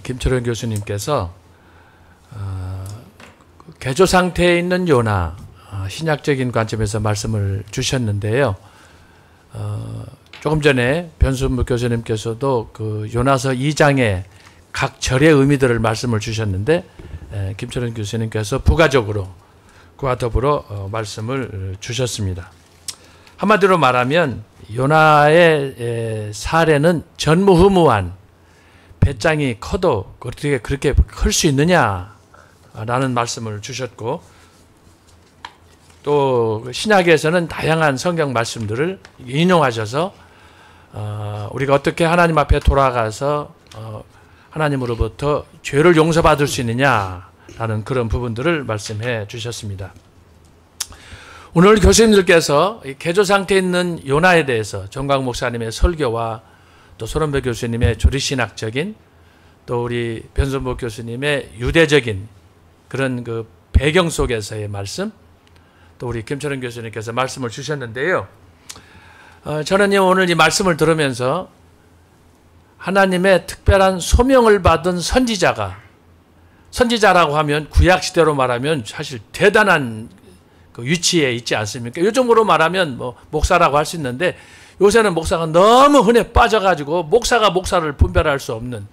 김철원 교수님께서 개조 상태에 있는 요나, 신약적인 관점에서 말씀을 주셨는데요. 조금 전에 변순무 교수님께서도 그 요나서 2장의 각 절의 의미들을 말씀을 주셨는데, 김철원 교수님께서 부가적으로 그와 더불어 말씀을 주셨습니다. 한마디로 말하면 요나의 사례는 전무후무한, 배짱이 커도 어떻게 그렇게 클 수 있느냐라는 말씀을 주셨고, 또 신약에서는 다양한 성경 말씀들을 인용하셔서 우리가 어떻게 하나님 앞에 돌아가서 하나님으로부터 죄를 용서받을 수 있느냐라는 그런 부분들을 말씀해 주셨습니다. 오늘 교수님들께서 개조 상태에 있는 요나에 대해서 정광 목사님의 설교와 또 손원배 교수님의 조리신학적인, 또 우리 변순무 교수님의 유대적인 그런 그 배경 속에서의 말씀, 또 우리 김철원 교수님께서 말씀을 주셨는데요. 저는 오늘 이 말씀을 들으면서 하나님의 특별한 소명을 받은 선지자라고 하면 구약시대로 말하면 사실 대단한 그 위치에 있지 않습니까? 요즘으로 말하면 뭐 목사라고 할 수 있는데, 요새는 목사가 너무 흔해 빠져가지고 목사를 분별할 수 없는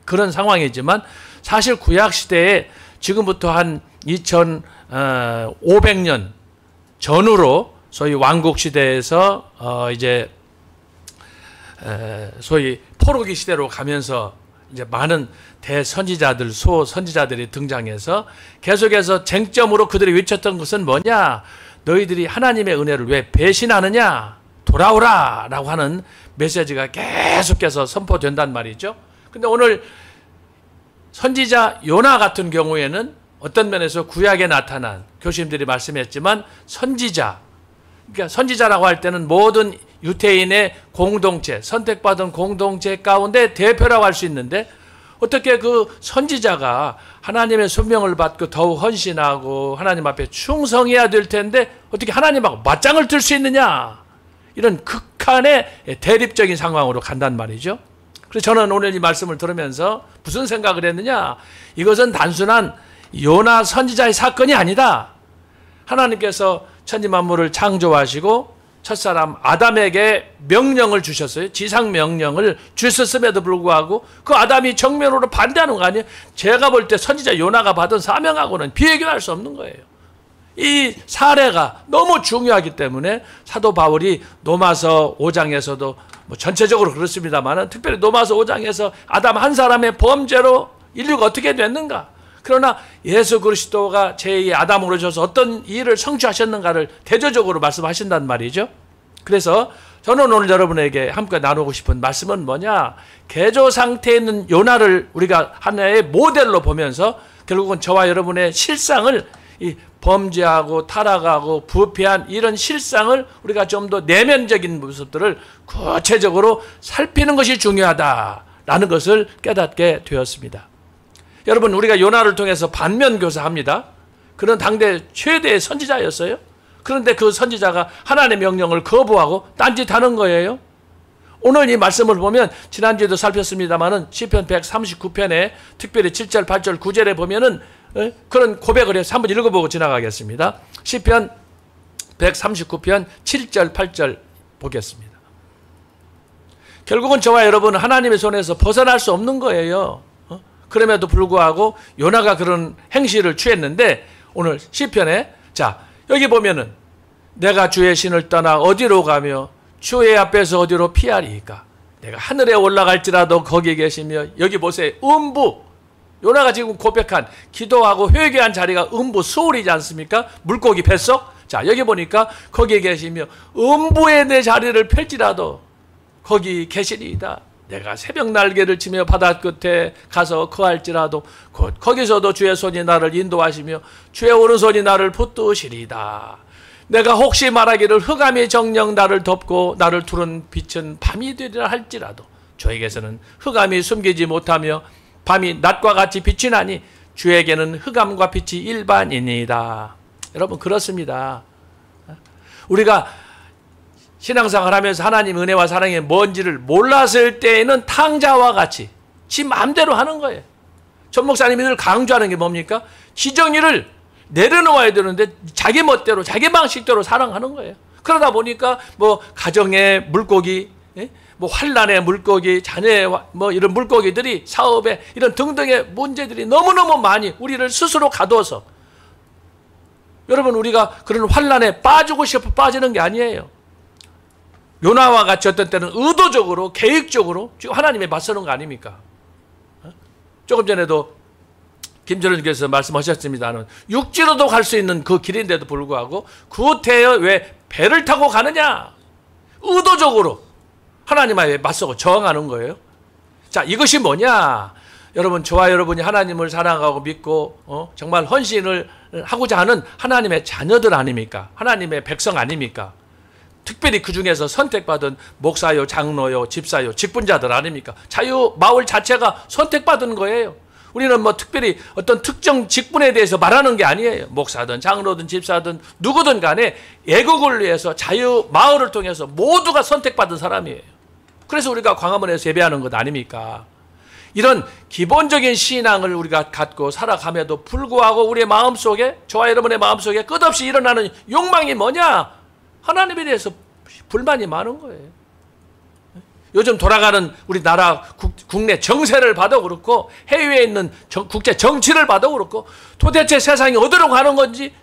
그런 상황이지만, 사실 구약시대에 지금부터 한 2500년 전후로 소위 왕국시대에서 이제 소위 포로기 시대로 가면서 이제 많은 대선지자들, 소선지자들이 등장해서 계속해서 쟁점으로 그들이 외쳤던 것은 뭐냐? 너희들이 하나님의 은혜를 왜 배신하느냐? 돌아오라! 라고 하는 메시지가 계속해서 선포된단 말이죠. 근데 오늘 선지자 요나 같은 경우에는 어떤 면에서 구약에 나타난, 교수님들이 말씀했지만 선지자, 그러니까 선지자라고 할 때는 모든 유대인의 공동체, 선택받은 공동체 가운데 대표라고 할 수 있는데, 어떻게 그 선지자가 하나님의 소명을 받고 더욱 헌신하고 하나님 앞에 충성해야 될 텐데 어떻게 하나님하고 맞짱을 뜰 수 있느냐, 이런 극한의 대립적인 상황으로 간단 말이죠. 그래서 저는 오늘 이 말씀을 들으면서 무슨 생각을 했느냐, 이것은 단순한 요나 선지자의 사건이 아니다. 하나님께서 천지만물을 창조하시고 첫사람 아담에게 명령을 주셨어요. 지상 명령을 주셨음에도 불구하고 그 아담이 정면으로 반대하는 거 아니에요? 제가 볼 때 선지자 요나가 받은 사명하고는 비교할 수 없는 거예요. 이 사례가 너무 중요하기 때문에 사도 바울이 로마서 5장에서도 뭐 전체적으로 그렇습니다만, 특별히 로마서 5장에서 아담 한 사람의 범죄로 인류가 어떻게 됐는가, 그러나 예수 그리스도가 제2의 아담으로 오셔서 어떤 일을 성취하셨는가를 대조적으로 말씀하신단 말이죠. 그래서 저는 오늘 여러분에게 함께 나누고 싶은 말씀은 뭐냐, 개조 상태에 있는 요나를 우리가 하나의 모델로 보면서 결국은 저와 여러분의 실상을, 이 범죄하고 타락하고 부패한 이런 실상을 우리가 좀 더 내면적인 모습들을 구체적으로 살피는 것이 중요하다라는 것을 깨닫게 되었습니다. 여러분, 우리가 요나를 통해서 반면교사합니다. 그는 당대 최대의 선지자였어요. 그런데 그 선지자가 하나님의 명령을 거부하고 딴짓하는 거예요. 오늘 이 말씀을 보면 지난주에도 살폈습니다마는 시편 139편에 특별히 7절, 8절, 9절에 보면은 그런 고백을 해서 한번 읽어보고 지나가겠습니다. 시편 139편 7절, 8절 보겠습니다. 결국은 저와 여러분은 하나님의 손에서 벗어날 수 없는 거예요. 그럼에도 불구하고 요나가 그런 행실을 취했는데, 오늘 시편에 자 여기 보면은 내가 주의 신을 떠나 어디로 가며 주의 앞에서 어디로 피하리이까? 내가 하늘에 올라갈지라도 거기 계시며, 여기 보세요. 음부, 요나가 지금 고백한, 기도하고 회개한 자리가 음부 수월이지 않습니까? 물고기 뱃속. 자 여기 보니까 거기 계시며 음부에 내 자리를 펼지라도 거기 계시리이다. 내가 새벽 날개를 치며 바다 끝에 가서 거할지라도 곧 거기서도 주의 손이 나를 인도하시며 주의 오른손이 나를 붙드시리이다. 내가 혹시 말하기를 흑암이 정녕 나를 덮고 나를 두른 빛은 밤이 되리라 할지라도 저에게서는 흑암이 숨기지 못하며 밤이 낮과 같이 빛이 나니 주에게는 흑암과 빛이 일반이니이다. 여러분, 그렇습니다. 우리가 신앙생활 하면서 하나님 은혜와 사랑이 뭔지를 몰랐을 때에는 탕자와 같이 지 마음대로 하는 거예요. 전 목사님이 늘 강조하는 게 뭡니까? 지정의를 내려놓아야 되는데 자기 멋대로 자기 방식대로 사랑하는 거예요. 그러다 보니까 뭐 가정의 물고기, 뭐 환란의 물고기, 자녀의 뭐 이런 물고기들이 사업에 이런 등등의 문제들이 너무너무 많이 우리를 스스로 가둬서, 여러분 우리가 그런 환란에 빠지고 싶어 빠지는 게 아니에요. 요나와 같이 어떤 때는 의도적으로 계획적으로 지금 하나님에 맞서는 거 아닙니까? 조금 전에도 김철원께서 말씀하셨습니다는 육지로도 갈 수 있는 그 길인데도 불구하고 구태여 왜 배를 타고 가느냐? 의도적으로 하나님에 맞서고 저항하는 거예요. 자, 이것이 뭐냐? 여러분, 저와 여러분이 하나님을 사랑하고 믿고 정말 헌신을 하고자 하는 하나님의 자녀들 아닙니까? 하나님의 백성 아닙니까? 특별히 그 중에서 선택받은 목사요, 장로요, 집사요, 직분자들 아닙니까? 자유 마을 자체가 선택받은 거예요. 우리는 뭐 특별히 어떤 특정 직분에 대해서 말하는 게 아니에요. 목사든 장로든 집사든 누구든 간에 애국을 위해서 자유 마을을 통해서 모두가 선택받은 사람이에요. 그래서 우리가 광화문에서 예배하는 것 아닙니까? 이런 기본적인 신앙을 우리가 갖고 살아감에도 불구하고 우리의 마음속에, 저와 여러분의 마음속에 끝없이 일어나는 욕망이 뭐냐? 하나님에 대해서 불만이 많은 거예요. 요즘 돌아가는 우리나라 국내 정세를 봐도 그렇고 해외에 있는 국제 정치를 봐도 그렇고 도대체 세상이 어디로 가는 건지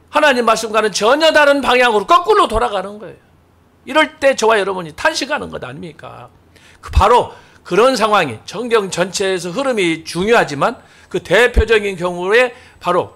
하나님 말씀과는 전혀 다른 방향으로 거꾸로 돌아가는 거예요. 이럴 때 저와 여러분이 탄식하는 것 아닙니까? 바로 그런 상황이 성경 전체에서 흐름이 중요하지만 그 대표적인 경우에 바로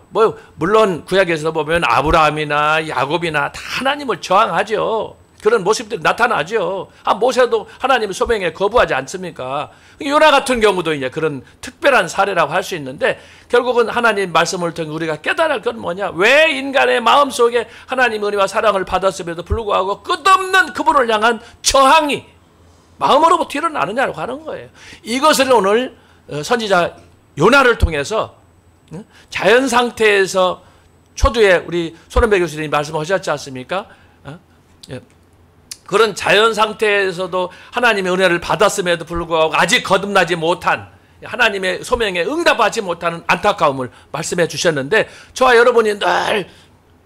물론 구약에서 보면 아브라함이나 야곱이나 다 하나님을 저항하죠. 그런 모습들이 나타나죠. 모세도 하나님의 소명에 거부하지 않습니까? 요나 같은 경우도 이제 그런 특별한 사례라고 할 수 있는데, 결국은 하나님 말씀을 통해 우리가 깨달을 건 뭐냐? 왜 인간의 마음속에 하나님 은혜와 사랑을 받았음에도 불구하고 끝없는 그분을 향한 저항이 마음으로부터 일어나느냐고 하는 거예요. 이것을 오늘 선지자 요나를 통해서 자연 상태에서 초두에 우리 손은배 교수님이 말씀하셨지 않습니까? 그런 자연 상태에서도 하나님의 은혜를 받았음에도 불구하고 아직 거듭나지 못한, 하나님의 소명에 응답하지 못하는 안타까움을 말씀해 주셨는데, 저와 여러분이 늘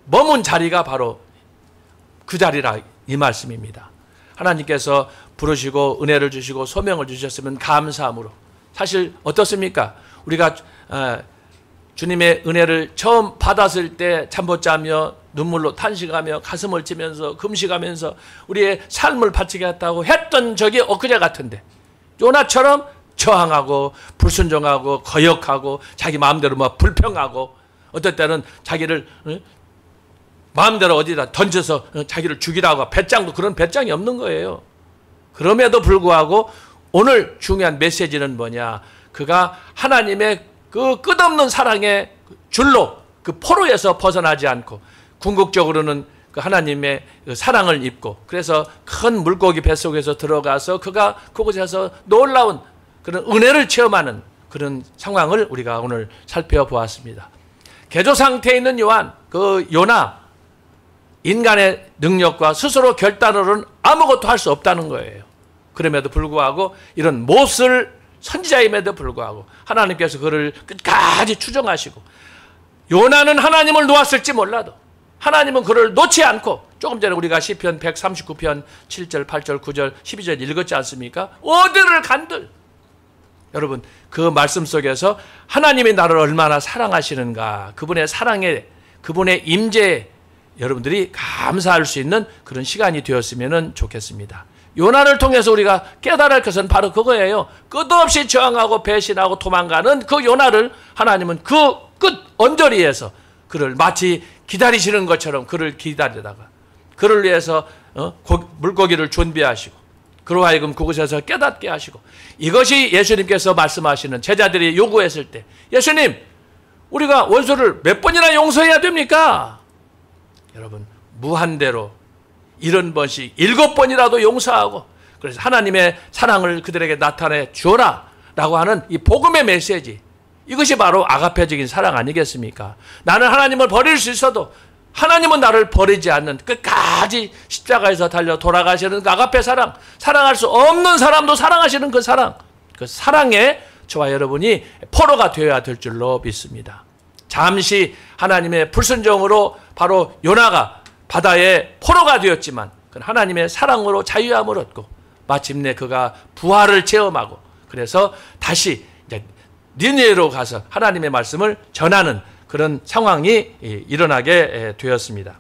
머문 자리가 바로 그 자리라 이 말씀입니다. 하나님께서 부르시고 은혜를 주시고 소명을 주셨으면 감사함으로, 사실 어떻습니까? 우리가 주님의 은혜를 처음 받았을 때 잠 못 자며 눈물로 탄식하며 가슴을 치면서 금식하면서 우리의 삶을 바치겠다고 했던 적이 엊그제 같은데, 요나처럼 저항하고 불순종하고 거역하고 자기 마음대로 막 불평하고 어떨 때는 자기를 마음대로 어디다 던져서 자기를 죽이라고, 배짱도 그런 배짱이 없는 거예요. 그럼에도 불구하고 오늘 중요한 메시지는 뭐냐? 그가 하나님의 그 끝없는 사랑의 줄로, 그 포로에서 벗어나지 않고 궁극적으로는 그 하나님의 그 사랑을 입고, 그래서 큰 물고기 뱃속에서 들어가서 그가 그곳에서 놀라운 그런 은혜를 체험하는 그런 상황을 우리가 오늘 살펴보았습니다. 개조 상태에 있는 요나, 인간의 능력과 스스로 결단으로는 아무것도 할 수 없다는 거예요. 그럼에도 불구하고 이런 몹쓸 선지자임에도 불구하고 하나님께서 그를 끝까지 추종하시고, 요나는 하나님을 놓았을지 몰라도 하나님은 그를 놓지 않고, 조금 전에 우리가 시편 139편 7절, 8절, 9절, 12절 읽었지 않습니까? 어디를 간들, 여러분 그 말씀 속에서 하나님이 나를 얼마나 사랑하시는가, 그분의 사랑에, 그분의 임재에 여러분들이 감사할 수 있는 그런 시간이 되었으면 좋겠습니다. 요나를 통해서 우리가 깨달을 할 것은 바로 그거예요. 끝없이 저항하고 배신하고 도망가는 그 요나를 하나님은 그 끝 언저리에서 그를 마치 기다리시는 것처럼 그를 기다리다가 그를 위해서 물고기를 준비하시고, 그로 하여금 그곳에서 깨닫게 하시고, 이것이 예수님께서 말씀하시는, 제자들이 요구했을 때, 예수님 우리가 원수를 몇 번이나 용서해야 됩니까? 여러분 무한대로 70번씩 7번이라도 용서하고, 그래서 하나님의 사랑을 그들에게 나타내 주어라 라고 하는 이 복음의 메시지, 이것이 바로 아가페적인 사랑 아니겠습니까? 나는 하나님을 버릴 수 있어도 하나님은 나를 버리지 않는, 끝까지 십자가에서 달려 돌아가시는 그 아가페 사랑, 사랑할 수 없는 사람도 사랑하시는 그 사랑, 그 사랑에 저와 여러분이 포로가 되어야 될 줄로 믿습니다. 잠시 하나님의 불순종으로 바로 요나가 바다의 포로가 되었지만 하나님의 사랑으로 자유함을 얻고 마침내 그가 부활을 체험하고 그래서 다시 이제 니느웨로 가서 하나님의 말씀을 전하는 그런 상황이 일어나게 되었습니다.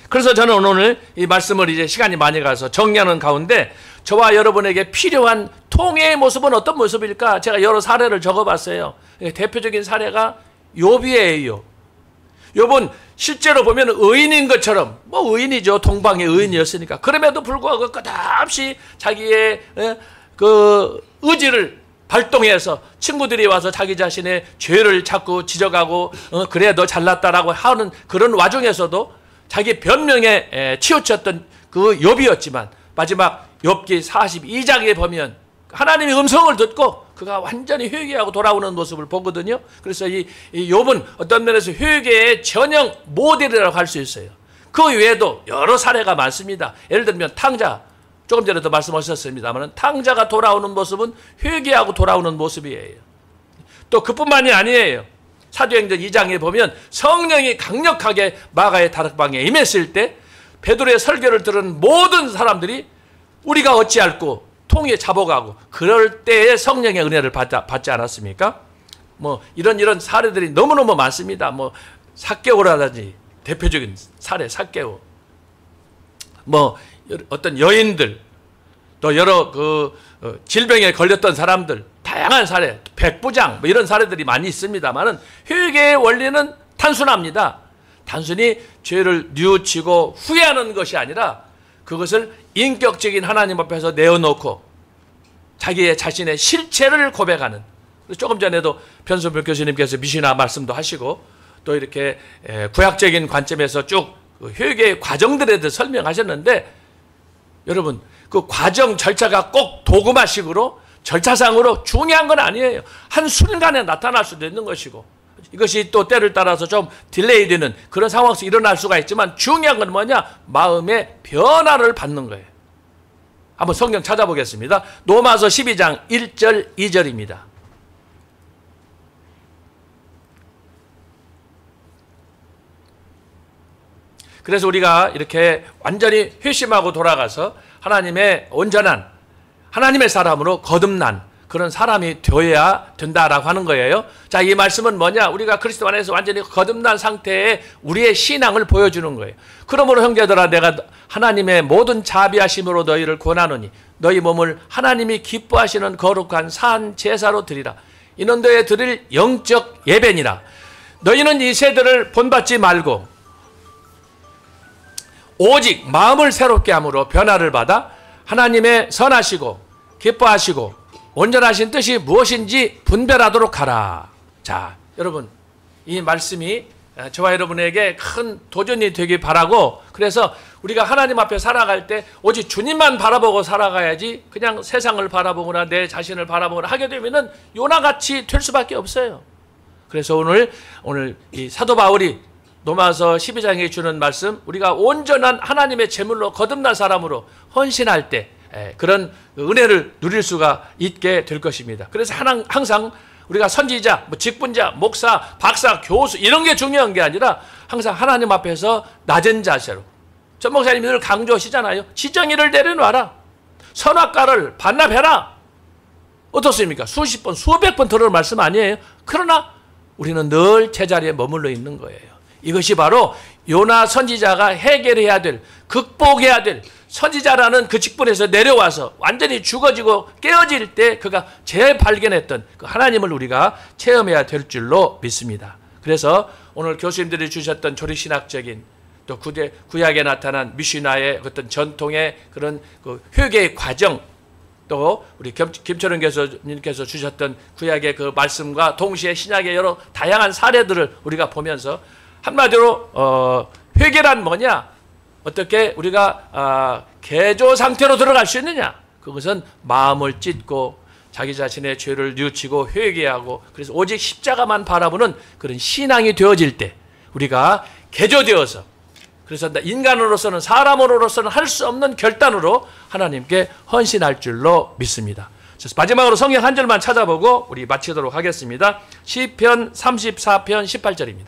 그래서 저는 오늘 이 말씀을 이제 시간이 많이 가서 정리하는 가운데 저와 여러분에게 필요한 통해의 모습은 어떤 모습일까? 제가 여러 사례를 적어봤어요. 대표적인 사례가 욥이에요. 욥은 실제로 보면 의인인 것처럼 의인이죠. 동방의 의인이었으니까. 그럼에도 불구하고 끝없이 자기의 그 의지를 발동해서 친구들이 와서 자기 자신의 죄를 자꾸 지적하고 그래 너 잘났다라고 하는 그런 와중에서도 자기 변명에 치우쳤던 그 욥이었지만 마지막 욥기 42장에 보면 하나님의 음성을 듣고 그가 완전히 회개하고 돌아오는 모습을 보거든요. 그래서 이 욥은 어떤 면에서 회개의 전형 모델이라고 할 수 있어요. 그 외에도 여러 사례가 많습니다. 예를 들면 탕자, 조금 전에도 말씀하셨습니다만 탕자가 돌아오는 모습은 회개하고 돌아오는 모습이에요. 또 그뿐만이 아니에요. 사도행전 2장에 보면 성령이 강력하게 마가의 다락방에 임했을 때 베드로의 설교를 들은 모든 사람들이 우리가 어찌할꼬 통에 잡아가고 그럴 때에 성령의 은혜를 받지 않았습니까? 이런 사례들이 너무너무 많습니다. 삭개오라든지 대표적인 사례 삭개오. 어떤 여인들 또 여러 질병에 걸렸던 사람들 다양한 사례 백부장 이런 사례들이 많이 있습니다만은 회개의 원리는 단순합니다. 단순히 죄를 뉘우치고 후회하는 것이 아니라 그것을 인격적인 하나님 앞에서 내어놓고 자기의 자신의 실체를 고백하는. 조금 전에도 변선별 교수님께서 미시나 말씀도 하시고 또 이렇게 구약적인 관점에서 쭉 회개의 과정들에 대해서 설명하셨는데 여러분 그 과정 절차가 꼭 도구마식으로 절차상으로 중요한 건 아니에요. 한순간에 나타날 수도 있는 것이고 이것이 또 때를 따라서 좀 딜레이 되는 그런 상황에서 일어날 수가 있지만 중요한 건 뭐냐? 마음의 변화를 받는 거예요. 한번 성경 찾아보겠습니다. 로마서 12장 1절 2절입니다. 그래서 우리가 이렇게 완전히 회심하고 돌아가서 하나님의 온전한 하나님의 사람으로 거듭난 그런 사람이 되어야 된다라고 하는 거예요. 자, 이 말씀은 뭐냐? 우리가 그리스도 안에서 완전히 거듭난 상태에 우리의 신앙을 보여주는 거예요. 그러므로 형제들아 내가 하나님의 모든 자비하심으로 너희를 권하노니 너희 몸을 하나님이 기뻐하시는 거룩한 산 제사로 드리라. 이는 너희 드릴 영적 예배니라. 너희는 이 세대를 본받지 말고 오직 마음을 새롭게 함으로 변화를 받아 하나님의 선하시고 기뻐하시고 온전하신 뜻이 무엇인지 분별하도록 하라. 자, 여러분 이 말씀이 저와 여러분에게 큰 도전이 되길 바라고 그래서 우리가 하나님 앞에 살아갈 때 오직 주님만 바라보고 살아가야지 그냥 세상을 바라보거나 내 자신을 바라보거나 하게 되면은 요나같이 될 수밖에 없어요. 그래서 오늘 이 사도 바울이 로마서 12장에 주는 말씀 우리가 온전한 하나님의 제물로 거듭난 사람으로 헌신할 때 그런 은혜를 누릴 수가 있게 될 것입니다. 그래서 항상 우리가 선지자, 직분자, 목사, 박사, 교수 이런 게 중요한 게 아니라 항상 하나님 앞에서 낮은 자세로 전 목사님이 늘 강조하시잖아요. 지정의를 내려놔라. 선악과를 반납해라. 어떻습니까? 수십 번, 수백 번 들을 말씀 아니에요? 그러나 우리는 늘 제자리에 머물러 있는 거예요. 이것이 바로 요나 선지자가 해결해야 될, 극복해야 될 선지자라는 그 직분에서 내려와서 완전히 죽어지고 깨어질 때 그가 재발견했던 그 하나님을 우리가 체험해야 될 줄로 믿습니다. 그래서 오늘 교수님들이 주셨던 조리신학적인 또 구약에 나타난 미시나의 어떤 전통의 그런 그 회개의 과정 또 우리 김철은 교수님께서 주셨던 구약의 그 말씀과 동시에 신약의 여러 다양한 사례들을 우리가 보면서 한마디로 회개란 뭐냐? 어떻게 우리가 개조 상태로 들어갈 수 있느냐? 그것은 마음을 찢고 자기 자신의 죄를 뉘우치고 회개하고 그래서 오직 십자가만 바라보는 그런 신앙이 되어질 때 우리가 개조되어서 그래서 인간으로서는 사람으로서는 할 수 없는 결단으로 하나님께 헌신할 줄로 믿습니다. 마지막으로 성경 한 절만 찾아보고 우리 마치도록 하겠습니다. 시편 34편 18절입니다.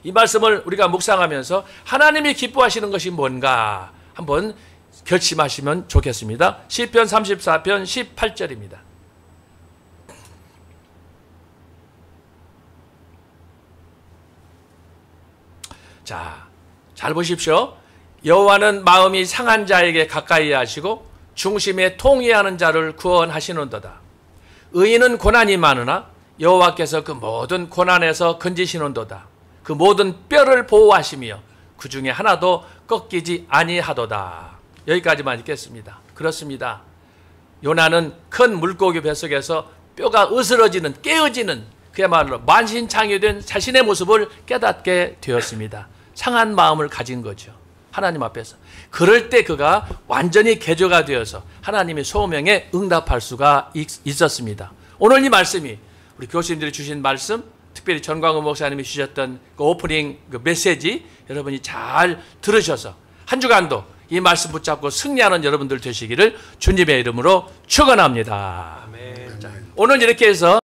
이 말씀을 우리가 묵상하면서 하나님이 기뻐하시는 것이 뭔가 한번 결심하시면 좋겠습니다. 시편 34편 18절입니다. 자, 잘 보십시오. 여호와는 마음이 상한 자에게 가까이 하시고 중심에 통회하는 자를 구원하시는도다. 의인은 고난이 많으나 여호와께서 그 모든 고난에서 건지시는도다. 그 모든 뼈를 보호하시며 그 중에 하나도 꺾이지 아니하도다. 여기까지만 읽겠습니다. 그렇습니다. 요나는 큰 물고기 뱃속에서 뼈가 으스러지는, 깨어지는 그야말로 만신창이된 자신의 모습을 깨닫게 되었습니다. 상한 마음을 가진 거죠. 하나님 앞에서. 그럴 때 그가 완전히 개조가 되어서 하나님의 소명에 응답할 수가 있었습니다. 오늘 이 말씀이 우리 교수님들이 주신 말씀, 특별히 전광훈 목사님이 주셨던 그 오프닝 그 메시지 여러분이 잘 들으셔서 한 주간도 이 말씀 붙잡고 승리하는 여러분들 되시기를 주님의 이름으로 축원합니다. 오늘 이렇게 해서